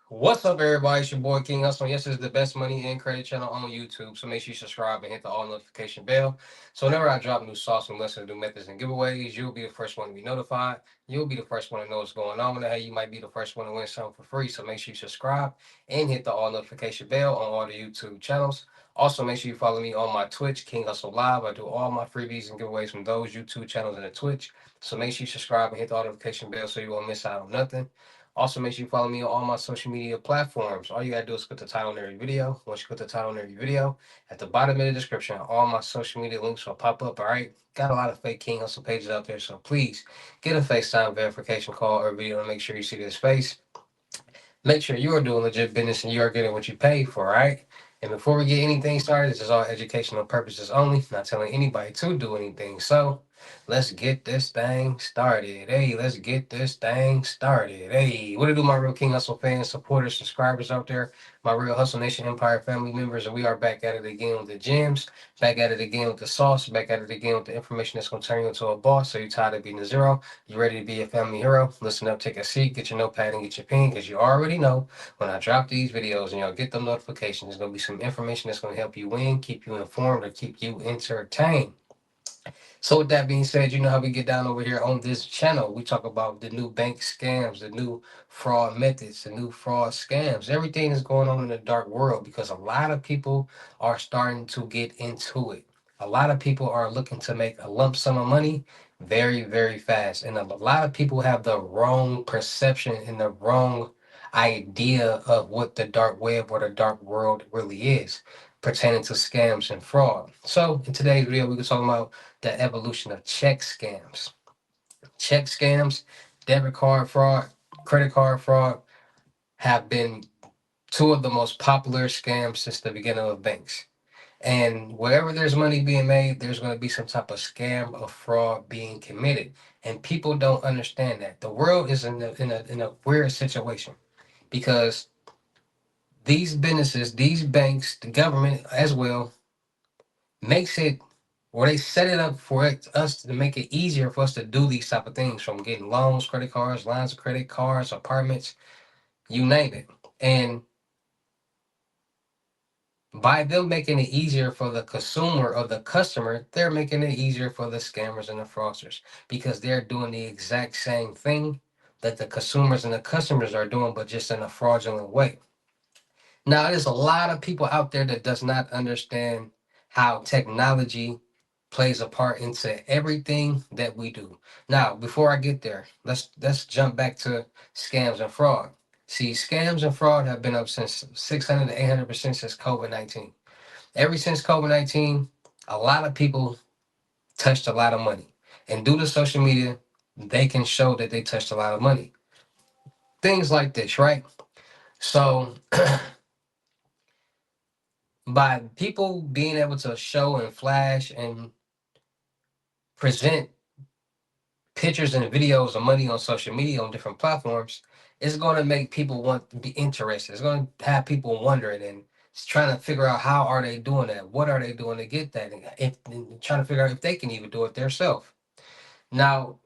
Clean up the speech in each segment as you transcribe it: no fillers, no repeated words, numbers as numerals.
What's up, everybody? It's your boy King Hussle. Yes, it's the best money and credit channel on YouTube. So make sure you subscribe and hit the all notification bell. So whenever I drop new sauce and lessons, new methods and giveaways, you'll be the first one to be notified. You'll be the first one to know what's going on. And hey, you might be the first one to win something for free. So make sure you subscribe and hit the all notification bell on all the YouTube channels. Also, make sure you follow me on my Twitch, King Hustle Live. I do all my freebies and giveaways from those YouTube channels and the Twitch. So make sure you subscribe and hit the all notification bell so you won't miss out on nothing. Also, make sure you follow me on all my social media platforms. All you gotta do is click the title on every video. Once you click the title on every video, at the bottom of the description, all my social media links will pop up. All right. Got a lot of fake King Hustle pages out there, so please get a FaceTime verification call or video to make sure you see this face. Make sure you are doing legit business and you are getting what you pay for, right? And before we get anything started, this is all educational purposes only, not telling anybody to do anything. So let's get this thing started. Hey, let's get this thing started. Hey, what to do, my real King Hustle fans, supporters, subscribers out there, my real Hustle Nation Empire family members, and we are back at it again with the gems, back at it again with the sauce, back at it again with the information that's gonna turn you into a boss. So you're tired of being a zero. You ready to be a family hero? Listen up, take a seat, get your notepad and get your pen, because you already know when I drop these videos and y'all get the notifications, there's going to be some information that's going to help you win, keep you informed, or keep you entertained. So with that being said, you know how we get down over here on this channel. We talk about the new bank scams, the new fraud methods, the new fraud scams. Everything is going on in the dark world because a lot of people are starting to get into it. A lot of people are looking to make a lump sum of money very, very fast. And a lot of people have the wrong perception and the wrong idea of what the dark web or the dark world really is pertaining to scams and fraud. So in today's video, we're talking about the evolution of check scams. Check scams, debit card fraud, credit card fraud have been two of the most popular scams since the beginning of banks. And wherever there's money being made, there's going to be some type of scam or fraud being committed. And people don't understand that. The world is in a weird situation because these businesses, these banks, the government as well, makes it or they set it up for us to make it easier for us to do these type of things, from getting loans, credit cards, lines of credit cards, apartments, you name it. And by them making it easier for the consumer or the customer, they're making it easier for the scammers and the fraudsters because they're doing the exact same thing that the consumers and the customers are doing, but just in a fraudulent way. Now, there's a lot of people out there that does not understand how technology plays a part into everything that we do. Now, before I get there, let's jump back to scams and fraud. See, scams and fraud have been up since 600 to 800% since COVID-19. Ever since COVID-19, a lot of people touched a lot of money. And due to social media, they can show that they touched a lot of money. Things like this, right? So by people being able to show and flash and present pictures and videos of money on social media on different platforms, it's going to make people want to be interested. It's going to have people wondering and trying to figure out how are they doing that? What are they doing to get that? And trying to figure out if they can even do it themselves. Now,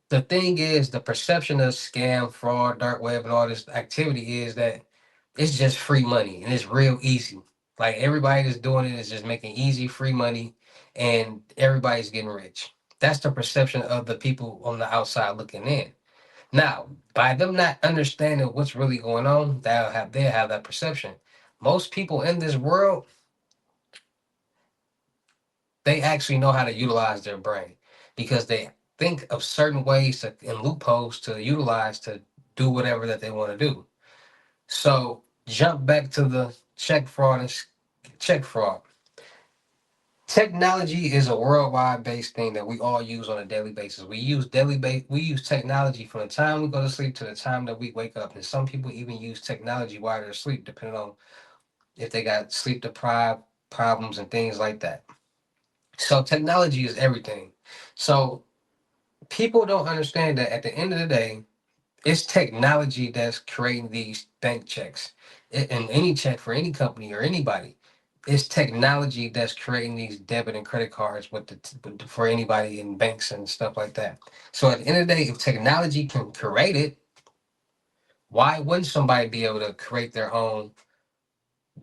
the thing is, the perception of scam, fraud, dark web, and all this activity is that it's just free money and it's real easy. Like everybody that's doing it is just making easy, free money, and everybody's getting rich. That's the perception of the people on the outside looking in. Now, by them not understanding what's really going on, they'll have that perception. Most people in this world, they actually know how to utilize their brain because they think of certain ways and loopholes to utilize to do whatever that they want to do. So jump back to the check fraud. Technology is a worldwide based thing that we all use on a daily basis. We use technology from the time we go to sleep to the time that we wake up. And some people even use technology while they're asleep, depending on if they got sleep deprived problems and things like that. So technology is everything. So people don't understand that at the end of the day, it's technology that's creating these bank checks. And any check for any company or anybody. It's technology that's creating these debit and credit cards for anybody in banks and stuff like that. So at the end of the day, if technology can create it, Why wouldn't somebody be able to create their own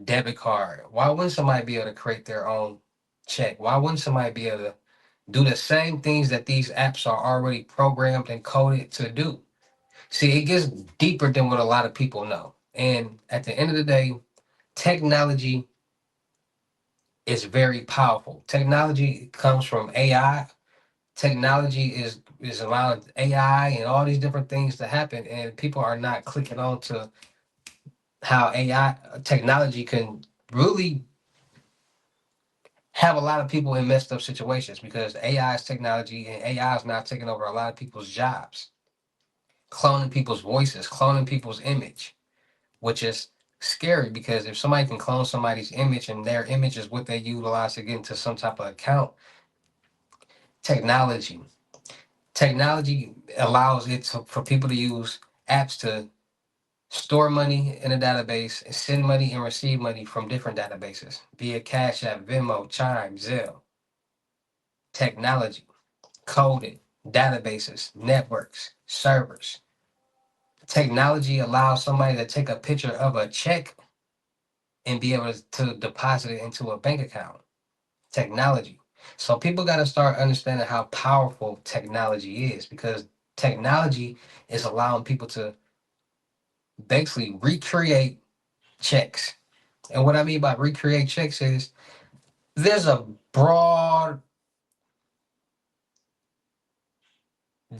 debit card? Why wouldn't somebody be able to create their own check? Why wouldn't somebody be able to do the same things that these apps are already programmed and coded to do? See, it gets deeper than what a lot of people know. And at the end of the day, technology is very powerful. Technology comes from AI. Technology is allowing AI and all these different things to happen, and people are not clicking on to how AI technology can really have a lot of people in messed up situations because AI is technology and AI is now taking over a lot of people's jobs, cloning people's voices, cloning people's image, which is scary because if somebody can clone somebody's image and their image is what they utilize to get into some type of account, technology. Technology allows for people to use apps to store money in a database and send money and receive money from different databases via Cash App, Venmo, Chime, Zelle. Technology, coding, databases, networks, servers. Technology allows somebody to take a picture of a check and be able to deposit it into a bank account. Technology. So people got to start understanding how powerful technology is because technology is allowing people to basically recreate checks. And what I mean by recreate checks is there's a broad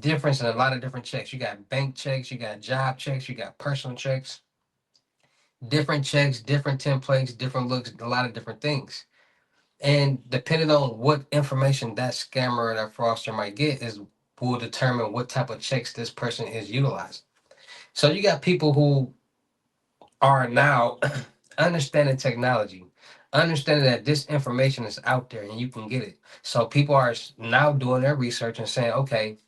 difference in a lot of different checks. You got bank checks, you got job checks, you got personal checks, different templates, different looks, a lot of different things. And depending on what information that scammer or that fraudster might get is will determine what type of checks this person is utilizing. So you got people who are now understanding technology, understanding that this information is out there and you can get it. So people are now doing their research and saying, okay,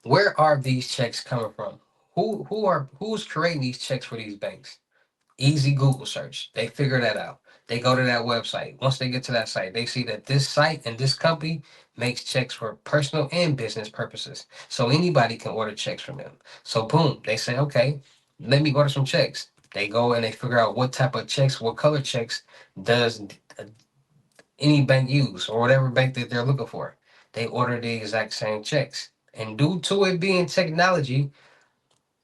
where are these checks coming from? Who's creating these checks for these banks? Easy Google search. They figure that out. They go to that website. Once they get to that site, they see that this site and this company makes checks for personal and business purposes. So anybody can order checks from them. So boom, they say, okay, let me order some checks. They go and they figure out what type of checks, what color checks does any bank use or whatever bank that they're looking for. They order the exact same checks. And due to it being technology,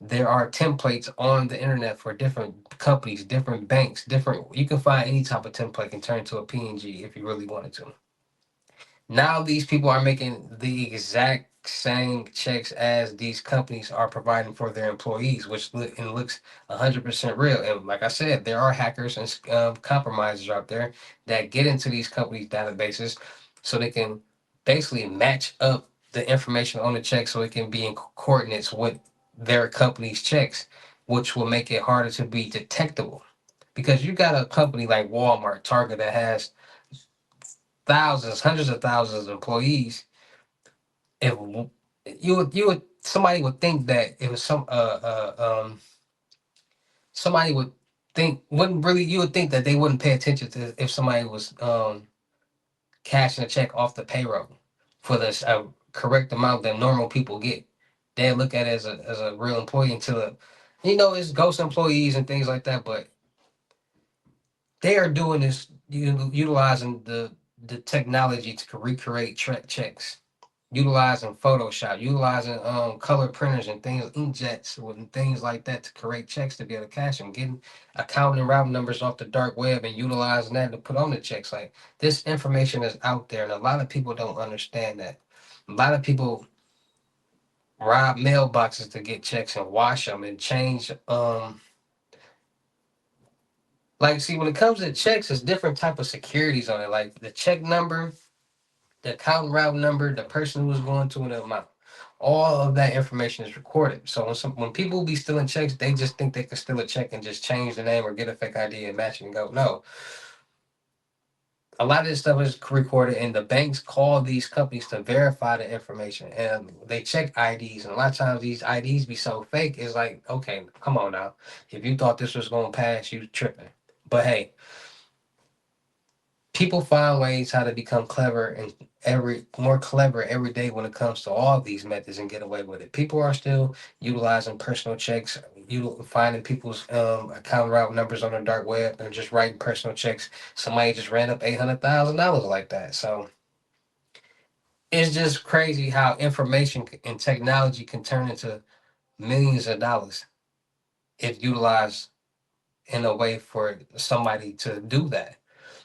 there are templates on the internet for different companies, different banks, different. You can find any type of template and turn into a PNG if you really wanted to. Now these people are making the exact same checks as these companies are providing for their employees, which and looks 100% real. And like I said, there are hackers and compromisers out there that get into these companies' databases so they can basically match up the information on the check so it can be in coordinates with their company's checks, which will make it harder to be detectable. Because you got a company like Walmart, Target that has thousands, hundreds of thousands of employees, if you would somebody would think that it was somebody would think wouldn't really you would think that they wouldn't pay attention to if somebody was cashing a check off the payroll for the correct amount that normal people get. They look at it as a real employee until it's ghost employees and things like that, but they are doing this utilizing the technology to recreate checks, utilizing Photoshop, utilizing color printers and things, inkjets and things like that to create checks to be able to cash them, getting account and route numbers off the dark web and utilizing that to put on the checks. Like this information is out there, and a lot of people don't understand that. A lot of people rob mailboxes to get checks and wash them and change. Like see, when it comes to checks, there's different type of securities on it, like the check number, the account route number, the person who was going to, and the amount. All of that information is recorded. So when people be stealing checks, they just think they can steal a check and just change the name or get a fake ID and match it and go. No, a lot of this stuff is recorded, and the banks call these companies to verify the information, and they check IDs. And a lot of times these IDs be so fake. It's like, okay, come on now. If you thought this was going to pass, you tripping. But hey, people find ways how to become clever and more clever every day when it comes to all these methods and get away with it. People are still utilizing personal checks, finding people's account route numbers on the dark web and just writing personal checks. Somebody just ran up $800,000 like that. So it's just crazy how information and technology can turn into millions of dollars if utilized in a way for somebody to do that.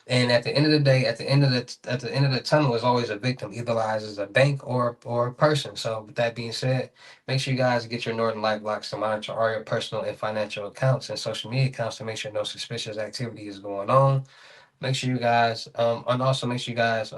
And at the end of the day, at the end of the tunnel is always a victim, either lies as a bank or a person. So with that being said, make sure you guys get your Norton Life Blocks to monitor all your personal and financial accounts and social media accounts to make sure no suspicious activity is going on. Make sure you guys and also make sure you guys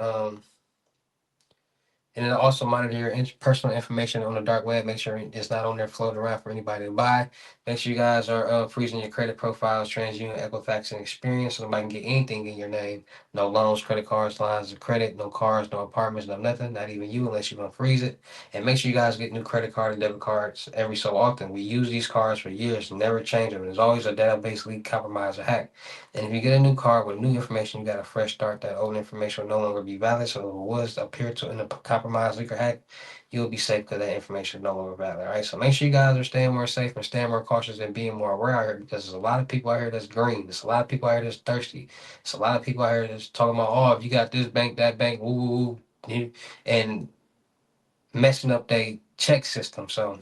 and it'll also monitor your personal information on the dark web. Make sure it's not on there floating around for anybody to buy. Make sure you guys are freezing your credit profiles, TransUnion, Equifax, and Experience so nobody can get anything in your name. No loans, credit cards, lines of credit, no cars, no apartments, no nothing, not even you unless you're going to freeze it. And make sure you guys get new credit card and debit cards every so often. We use these cards for years, never change them. There's always a database leak, compromise, or hack. And if you get a new card with new information, you got a fresh start. That old information will no longer be valid. So if it was appear to in a compromised leak or hack, you'll be safe because that information is no longer valid. All right. So make sure you guys are staying more safe and staying more cautious and being more aware out here because there's a lot of people out here that's green. There's a lot of people out here that's thirsty. There's a lot of people out here that's talking about, oh, if you got this bank, that bank, woo, woo, woo, and messing up their check system. So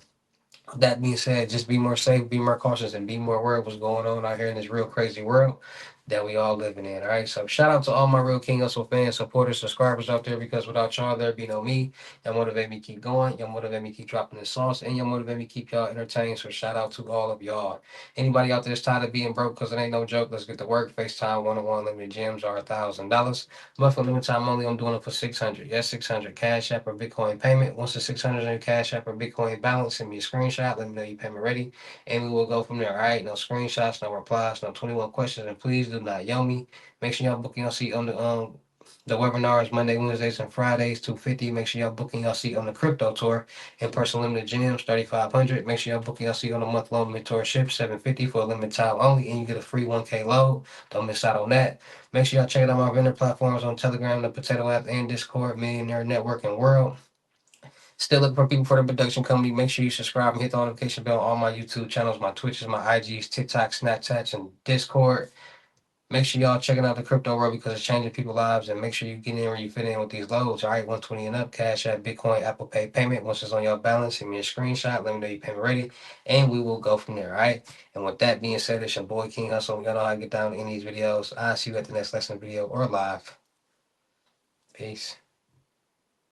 that being said, just be more safe, be more cautious, and be more aware of what's going on out here in this real crazy world that we all living in. All right. So shout out to all my real King Hustle fans, supporters, subscribers out there because without y'all there'd be no me. Y'all motivate me keep going. Y'all motivate me keep dropping the sauce, and y'all motivate me keep y'all entertained. So shout out to all of y'all. Anybody out there that's tired of being broke because it ain't no joke, let's get to work. FaceTime 101 limited gems are $1,000. Monthly limit time only. I'm doing it for 600. Yes, 600 Cash App or Bitcoin payment. Once the 600 in your Cash App or Bitcoin balance, send me a screenshot. Let me know your payment ready, and we will go from there. All right. No screenshots, no replies, no 21 questions, and please do not yell me. Make sure y'all booking your seat on the webinars Monday, Wednesdays, and Fridays, 250. Make sure y'all booking your seat on the crypto tour in person limited gems, 3,500. Make sure y'all booking your seat on the month long mentorship, 750 for a limited time only, and you get a free 1K load. Don't miss out on that. Make sure y'all check out my vendor platforms on Telegram, the Potato App, and Discord, Millionaire Network and World. Still looking for people for the production company. Make sure you subscribe and hit the notification bell on all my YouTube channels, my Twitches, my IGs, TikTok, Snapchats, and Discord. Make sure y'all checking out the crypto world because it's changing people's lives, and make sure you get in where you fit in with these loads. All right, 120 and up, Cash App, Bitcoin, Apple Pay payment. Once it's on your balance, send me a screenshot. Let me know your payment ready, and we will go from there. All right. And with that being said, it's your boy King Hustle. Y'all know how I get down in these videos. I'll see you at the next lesson video or live. Peace.